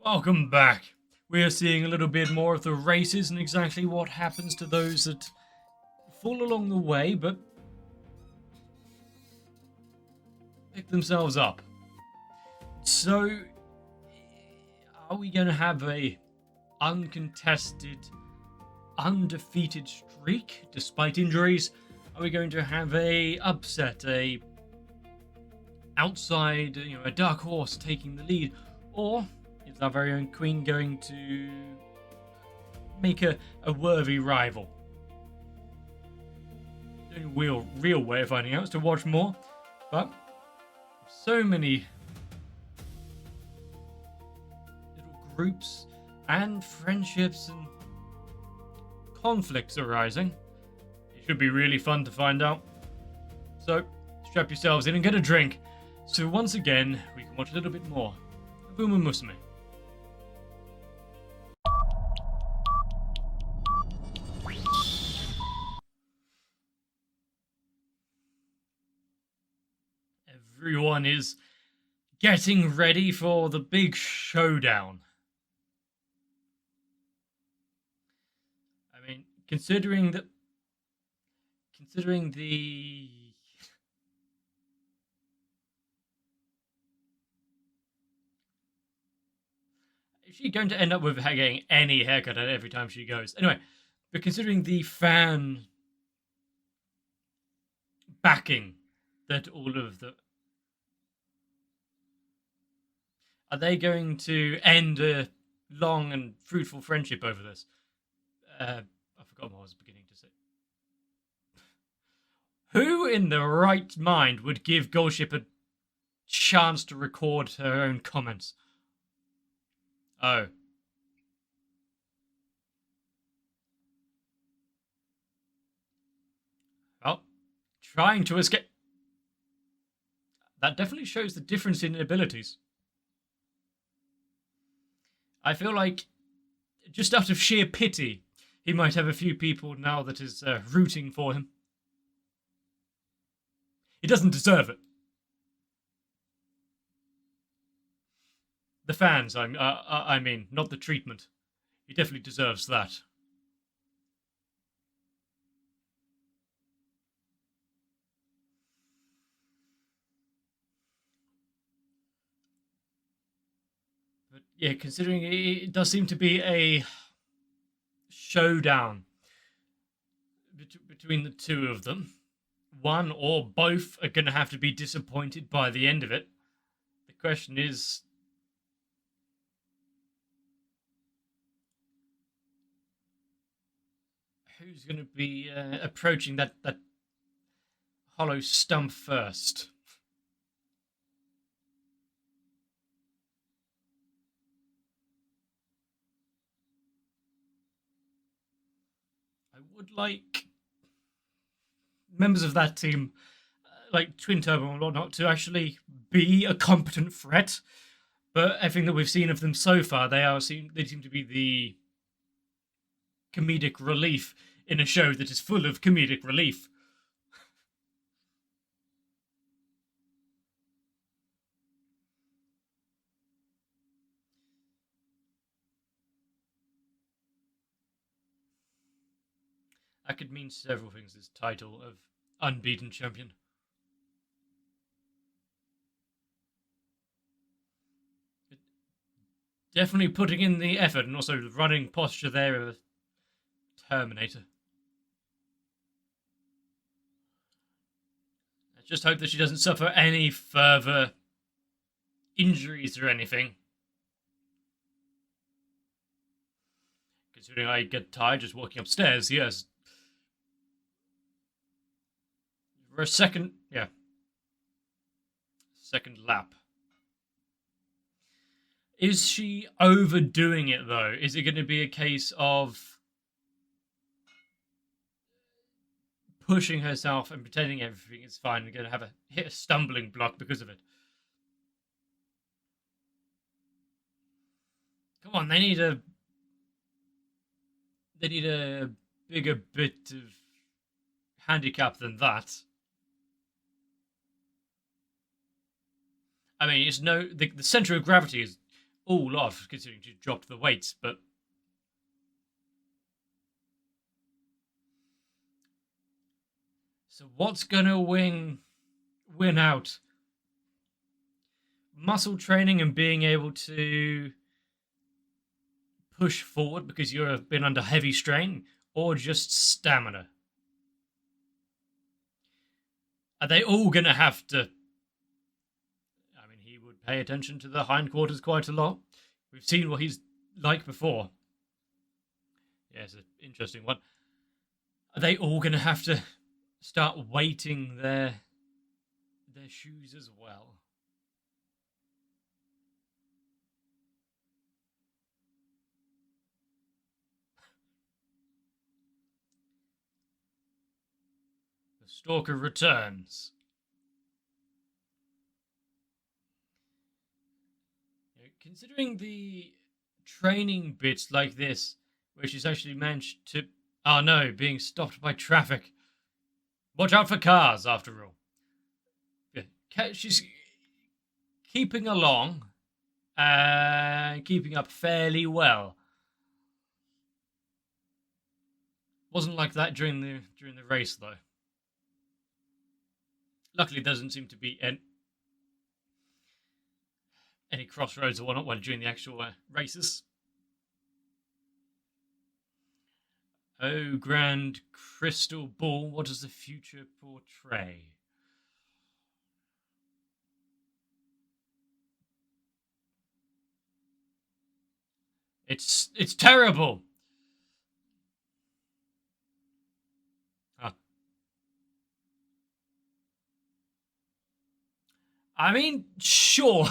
Welcome back. We are seeing a little bit more of the races and exactly what happens to those that fall along the way but pick themselves up. So, are we going to have a uncontested, undefeated streak despite injuries? Are we going to have a upset, a outside, a dark horse taking the lead? Or is our very own queen going to make a worthy rival? The only real way of finding out is to watch more, but so many little groups and friendships and conflicts arising. It should be really fun to find out. So strap yourselves in and get a drink, so once again we can watch a little bit more of Umamusume. Everyone is getting ready for the big showdown. I mean, considering the is she going to end up with getting any haircut every time she goes? Anyway, but considering the fan backing that all of the... Are they going to end a long and fruitful friendship over this? I forgot what I was beginning to say. Who in the right mind would give Goldship a chance to record her own comments? Oh. Well, trying to escape. That definitely shows the difference in abilities. I feel like, just out of sheer pity, he might have a few people now that is rooting for him. He doesn't deserve it. The fans, I mean, not the treatment. He definitely deserves that. But yeah, considering it does seem to be a showdown between the two of them, one or both are going to have to be disappointed by the end of it. The question is, who's going to be approaching that hollow stump first? I would like members of that team, like Twin Turbo and whatnot, to actually be a competent threat. But everything that we've seen of them so far, they seem to be the comedic relief in a show that is full of comedic relief. That could mean several things, this title of unbeaten champion. Definitely putting in the effort and also the running posture there of a Terminator. I just hope that she doesn't suffer any further injuries or anything. Considering I get tired just walking upstairs, yes. For a second, yeah. Second lap. Is she overdoing it, though? Is it going to be a case of pushing herself and pretending everything is fine and going to hit a stumbling block because of it? Come on, they need a bigger bit of handicap than that. I mean, the center of gravity is all off, considering you dropped the weights, but so what's gonna win out? Muscle training and being able to push forward because you've been under heavy strain, or just stamina? Are they all gonna have to? I mean, he would pay attention to the hindquarters quite a lot. We've seen what he's like before. Yeah, it's an interesting one. Are they all gonna have to start weighting their shoes as well? The Stalker returns. Considering the training bits like this, where she's actually managed to... Oh no, being stopped by traffic. Watch out for cars, after all. Yeah, she's keeping along, keeping up fairly well. Wasn't like that during the race, though. Luckily, there doesn't seem to be any crossroads or whatnot during the actual races. Oh, grand crystal ball, what does the future portray? It's terrible. I mean, sure.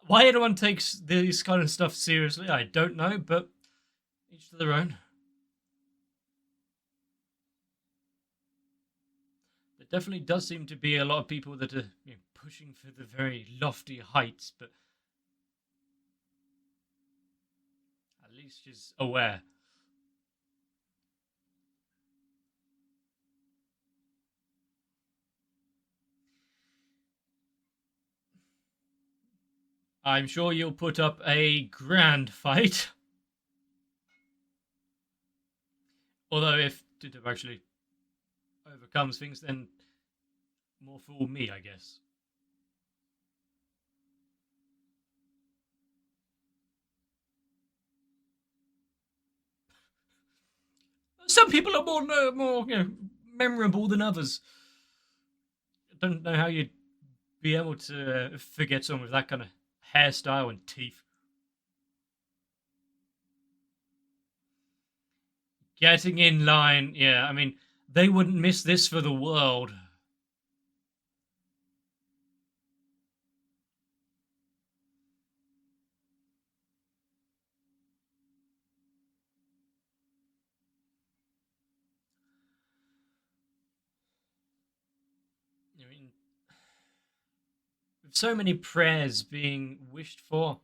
Why anyone takes this kind of stuff seriously, I don't know, but each to their own. There definitely does seem to be a lot of people that are pushing for the very lofty heights, but at least she's aware. I'm sure you'll put up a grand fight. Although if Tito actually overcomes things, then more fool me, I guess. Some people are more memorable than others. I don't know how you'd be able to forget someone with that kind of hairstyle and teeth. Getting in line, yeah, I mean, they wouldn't miss this for the world. I mean, with so many prayers being wished for.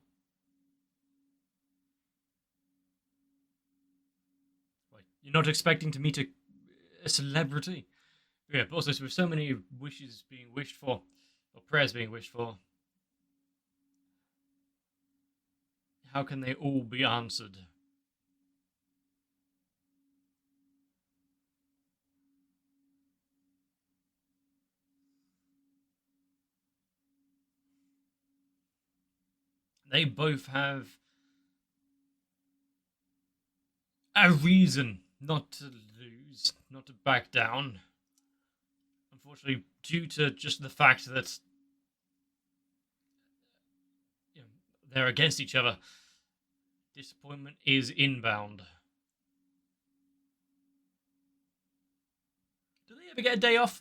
You're not expecting to meet a celebrity. Yeah, but also with so many wishes being wished for, or prayers being wished for, how can they all be answered? They both have a reason not to lose, not to back down. Unfortunately, due to just the fact that they're against each other, disappointment is inbound. Do they ever get a day off?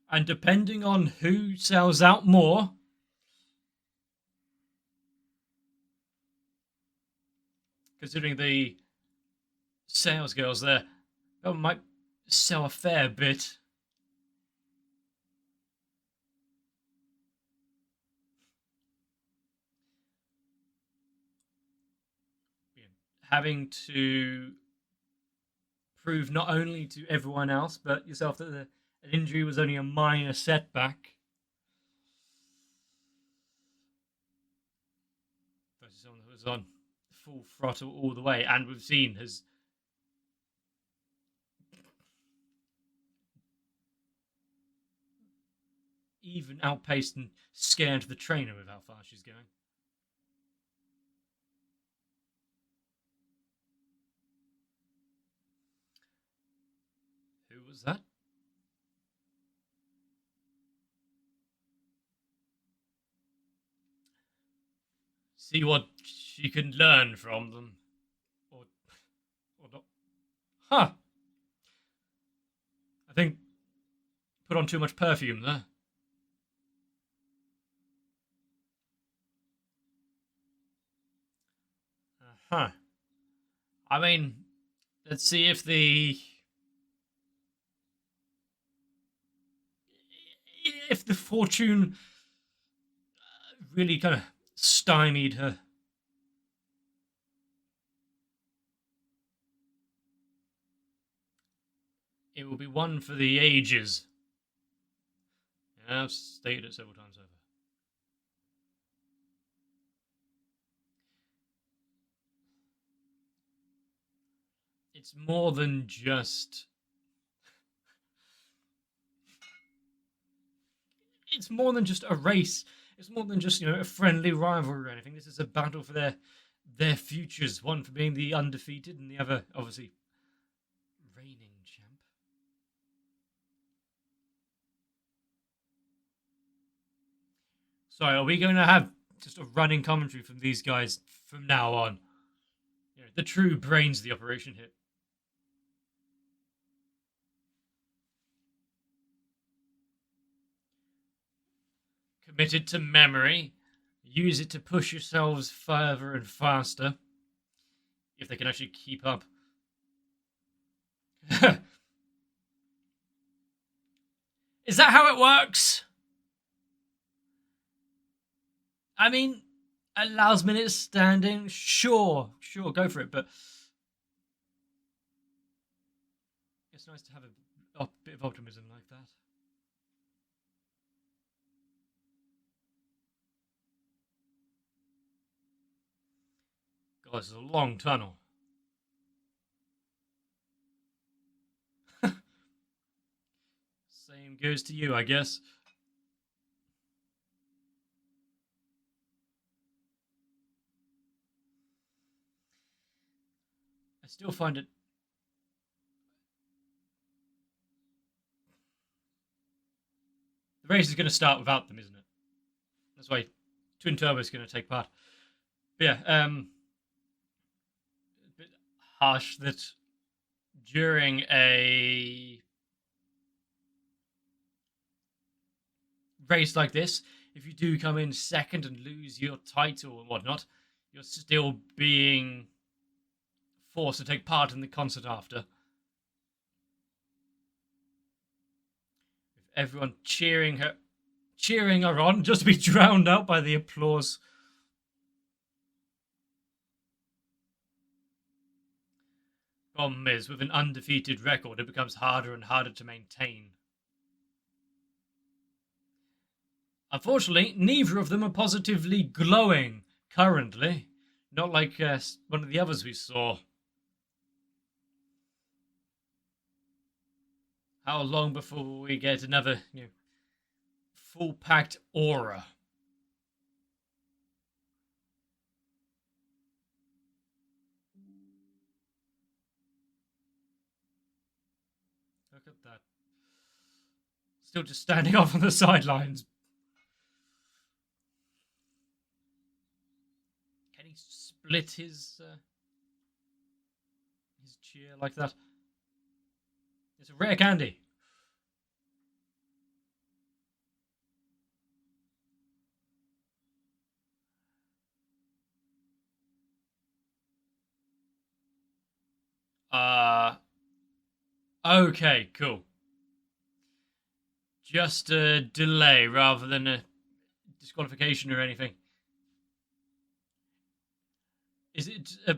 And depending on who sells out more, considering the sales girls there, that might sell a fair bit. Having to prove not only to everyone else but yourself that an injury was only a minor setback. Versus someone that was on full throttle all the way, and we've seen has even outpaced and scared the trainer with how fast she's going. Who was that? See what she can learn from them. Or not. Huh. I think put on too much perfume there. Huh. I mean, let's see if the fortune really kind of stymied her. It will be one for the ages. Yeah, I've stated it several times over. It's more than just... It's more than just a race. It's more than just, a friendly rivalry or anything. This is a battle for their futures. One for being the undefeated and the other, obviously, reigning champ. Sorry, are we going to have just a running commentary from these guys from now on? The true brains of the operation here. Committed to memory. Use it to push yourselves further and faster. If they can actually keep up. Is that how it works? I mean, a last minute standing, sure, go for it, but it's nice to have a bit of optimism like that. God, this is a long tunnel. Same goes to you, I guess. I still find it... The race is going to start without them, isn't it? That's why Twin Turbo is going to take part. But yeah, a bit harsh that during a race like this, if you do come in second and lose your title and whatnot, you're still being forced to take part in the concert after. With everyone cheering her on, just to be drowned out by the applause. Problem is, with an undefeated record, it becomes harder and harder to maintain. Unfortunately, neither of them are positively glowing currently. Not like one of the others we saw. How long before we get another, full-packed aura? Look at that. Still just standing off on the sidelines. Can he split his cheer like that? It's a rare candy. Okay, cool. Just a delay rather than a disqualification or anything. Is it a...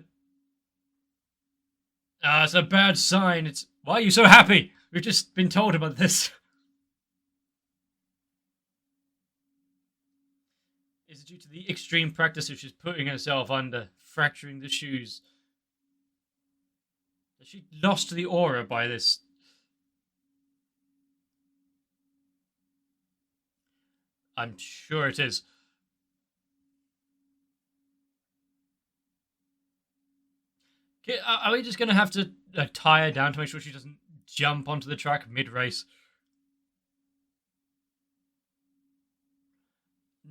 it's a bad sign. Why are you so happy? We've just been told about this. is due to the extreme practice which she's putting herself under, fracturing the shoes. She lost the aura by this. I'm sure it is. Are we just going to have to tie her down to make sure she doesn't jump onto the track mid-race?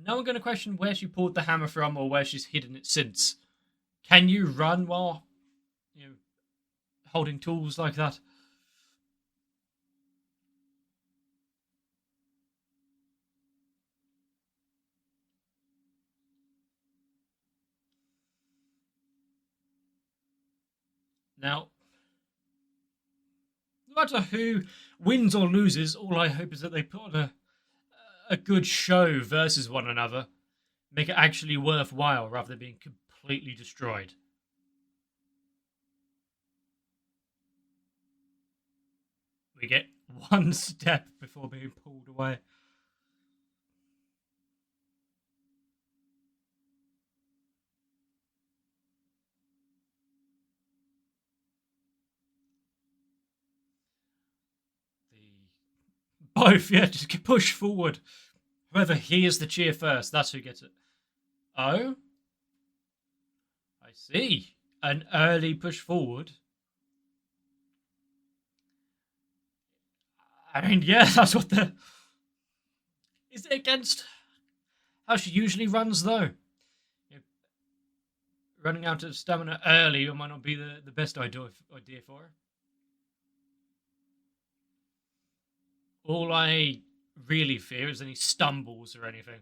No one going to question where she pulled the hammer from or where she's hidden it since. Can you run while holding tools like that? Now, no matter who wins or loses, all I hope is that they put on a good show versus one another. Make it actually worthwhile rather than being completely destroyed. We get one step before being pulled away. Both, yeah, just push forward. Whoever hears the cheer first, that's who gets it. Oh? I see. An early push forward. I mean, yeah, that's what the... Is it against how she usually runs, though? Running out of stamina early might not be the best idea for her. All I really fear is any stumbles or anything.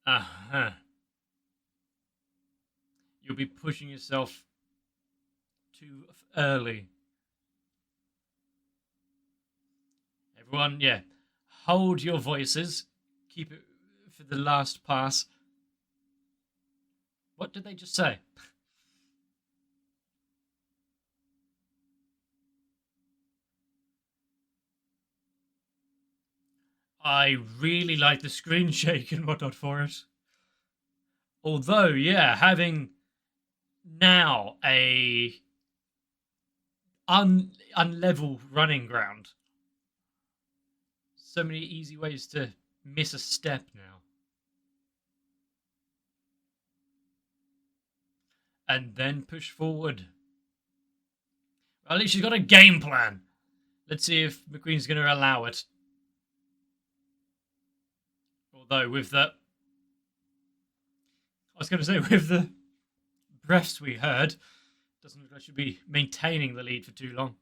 Uh-huh. You'll be pushing yourself too early. Everyone, yeah, hold your voices. Keep it for the last pass. What did they just say? I really like the screen shake and whatnot for it. Although, yeah, having now a unlevel running ground. So many easy ways to miss a step now. And then push forward. Well, at least she's got a game plan. Let's see if McQueen's going to allow it. Although with the... I was going to say, with the breaths we heard, doesn't look like she'll be maintaining the lead for too long.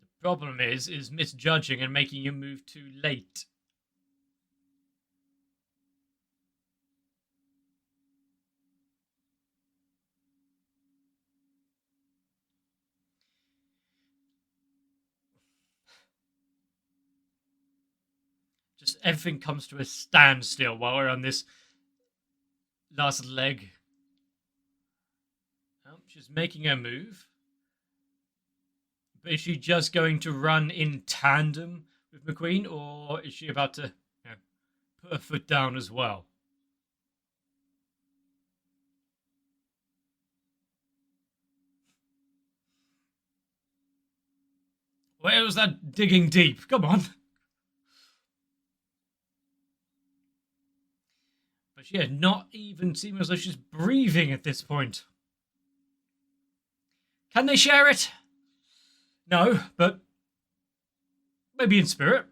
The problem is misjudging and making you move too late. Just everything comes to a standstill while we're on this last leg. Oh, she's making her move. But is she just going to run in tandem with McQueen, or is she about to put her foot down as well? Where was that digging deep? Come on. But yeah, not even seeming as though she's breathing at this point. Can they share it? No, but maybe in spirit.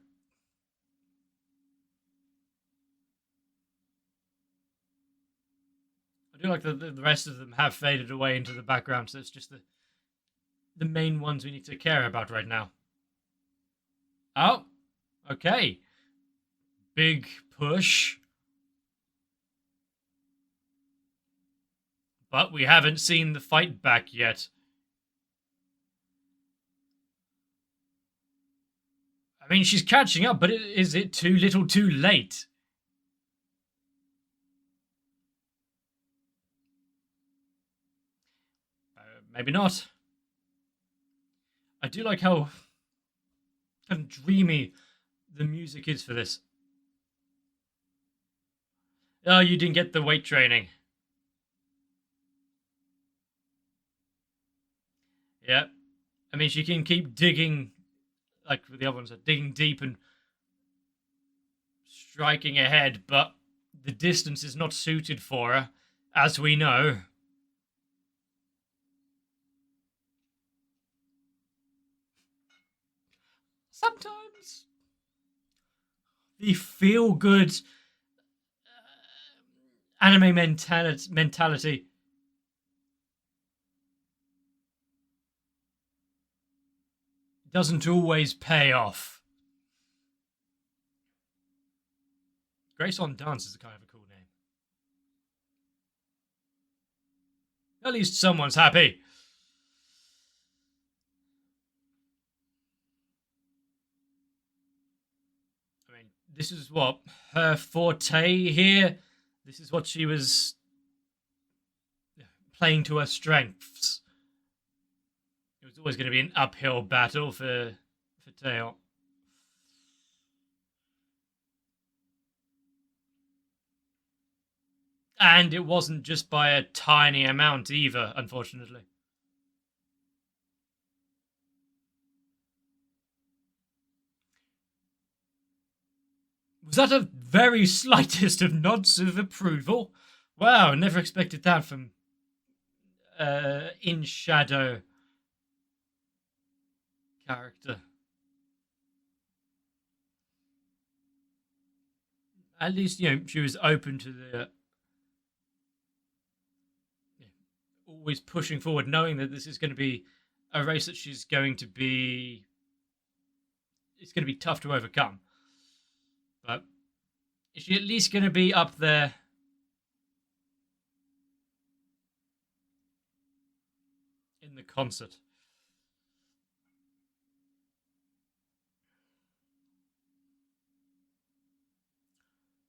I do like that the rest of them have faded away into the background, so it's just the main ones we need to care about right now. Oh, okay. Big push. But we haven't seen the fight back yet. I mean, she's catching up, but is it too little too late? Maybe not. I do like how kind of dreamy the music is for this. Oh, you didn't get the weight training. Yeah. I mean, she can keep digging, like the other ones are digging deep and striking ahead, but the distance is not suited for her, as we know. Sometimes the feel-good anime mentality doesn't always pay off. Grace on Dance is kind of a cool name. At least someone's happy. I mean, this is what her forte here. This is what she was playing to her strengths. It was always going to be an uphill battle for Tail. And it wasn't just by a tiny amount either, unfortunately. Was that a very slightest of nods of approval? Wow, never expected that from In Shadow character. At least, she was open to the always pushing forward, knowing that this is going to be a race that she's going to be. It's going to be tough to overcome. But is she at least going to be up there? In the concert.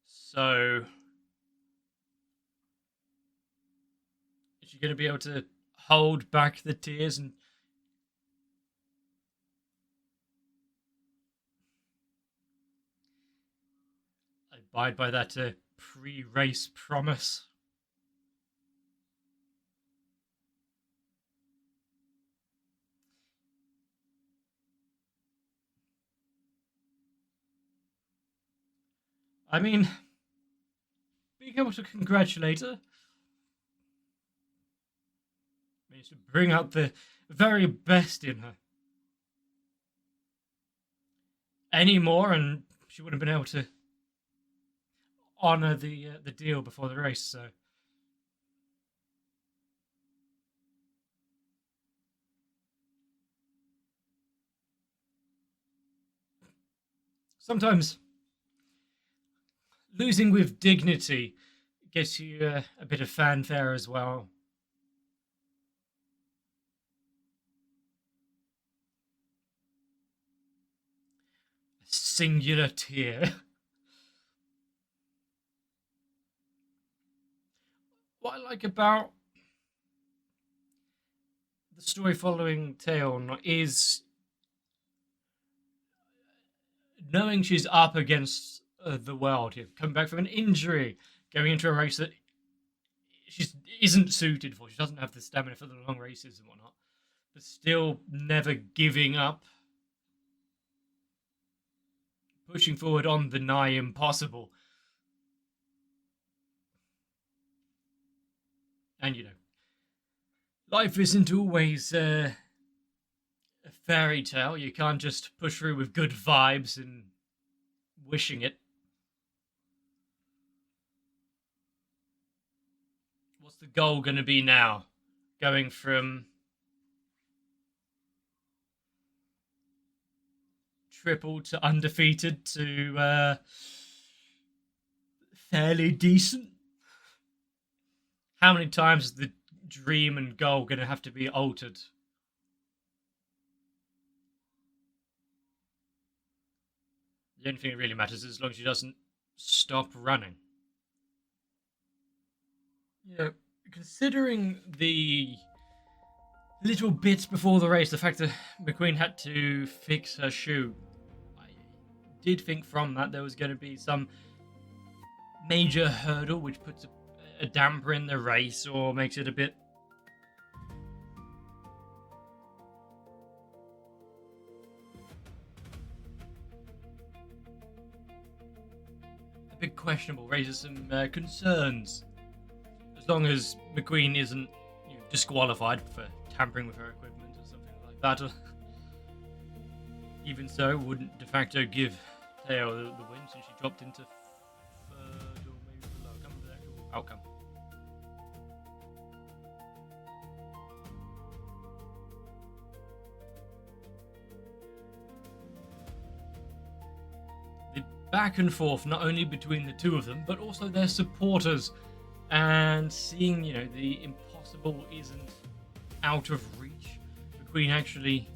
So, is she going to be able to hold back the tears and abide by that pre-race promise? I mean, being able to congratulate her means to bring out the very best in her. Any more, and she wouldn't have been able to honor the deal before the race. So sometimes losing with dignity gets you a bit of fanfare as well. A singular tear. What I like about the story following Taeyeon is knowing she's up against the world here, coming back from an injury, going into a race that she isn't suited for. She doesn't have the stamina for the long races and whatnot, but still never giving up, pushing forward on the nigh impossible. And life isn't always a fairy tale. You can't just push through with good vibes and wishing it. What's the goal going to be now? Going from triple to undefeated to fairly decent? How many times is the dream and goal going to have to be altered? The only thing that really matters is as long as she doesn't stop running. Considering the little bit before the race, the fact that McQueen had to fix her shoe, I did think from that there was going to be some major hurdle which puts a damper in the race or makes it a bit questionable, raises some concerns. As long as McQueen isn't disqualified for tampering with her equipment or something like that. Even so, wouldn't de facto give Teo the win since she dropped into third or maybe below. I can't remember the actual outcome. The back and forth, not only between the two of them, but also their supporters, and seeing, the impossible isn't out of reach. The Queen actually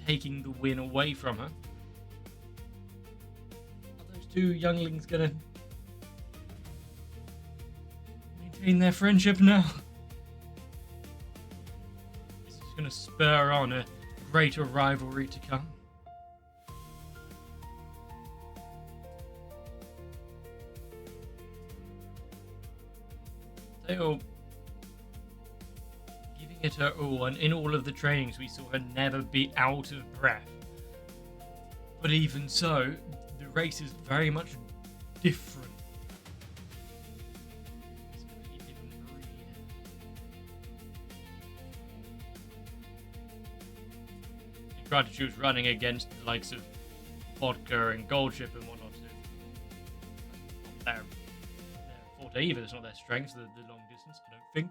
taking the win away from her. Are those two younglings gonna maintain their friendship now? Is this gonna spur on a greater rivalry to come? Teo giving it her all, and in all of the trainings we saw her never be out of breath. But even so, the race is very much different. It's a completely different breed. Granted, she was running against the likes of Vodka and Goldship and whatnot. Not their forte either. It's not their strength, the long distance, I don't think.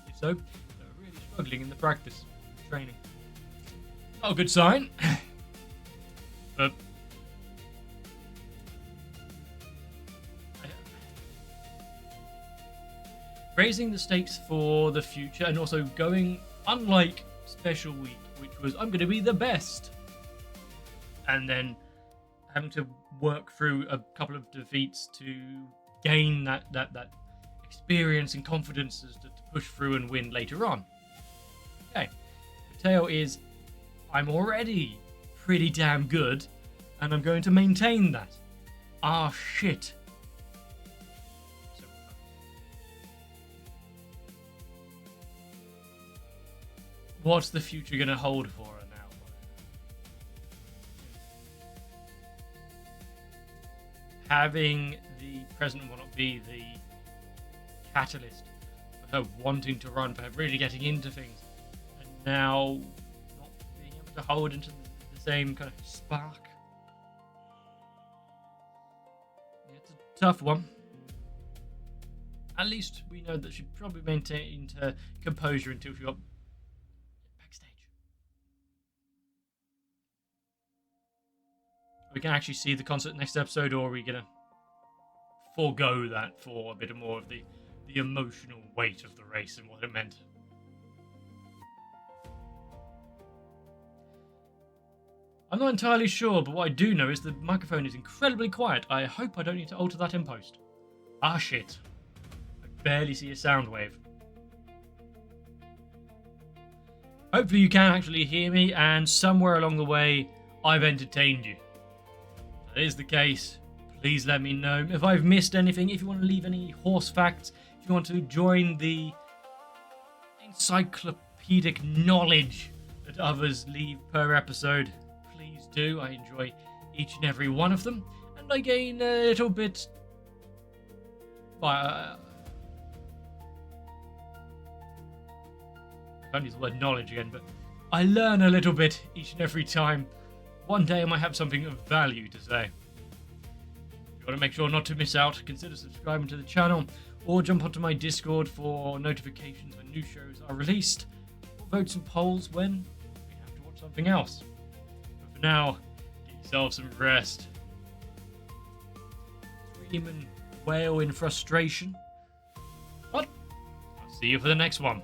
If so, they're really struggling in the practice training. Not a good sign. But raising the stakes for the future, and also going, unlike Special Week, which was I'm going to be the best, and then having to work through a couple of defeats to gain that experience and confidence to push through and win later on. Okay, Teo is, I'm already pretty damn good, and I'm going to maintain that. Ah, shit. So, what's the future going to hold for her now? Having the present will not be the catalyst for her wanting to run, for her really getting into things, and now not being able to hold into the same kind of spark. It's a tough one. At least we know that she probably maintained her composure until she got backstage. We can actually see the concert next episode, or are we gonna forego that for a bit more of the emotional weight of the race and what it meant? I'm not entirely sure, but what I do know is the microphone is incredibly quiet. I hope I don't need to alter that in post. Ah, shit. I barely see a sound wave. Hopefully you can actually hear me, and somewhere along the way I've entertained you. If that is the case, please let me know. If I've missed anything, if you want to leave any horse facts, if you want to join the encyclopedic knowledge that others leave per episode, please do. I enjoy each and every one of them, and I gain a little bit. I can't use the word knowledge again, but I learn a little bit each and every time. One day I might have something of value to say. If you want to make sure not to miss out, consider subscribing to the channel, or jump onto my Discord for notifications when new shows are released, or votes and polls when we have to watch something else. But for now, get yourself some rest. Scream and wail in frustration. But I'll see you for the next one.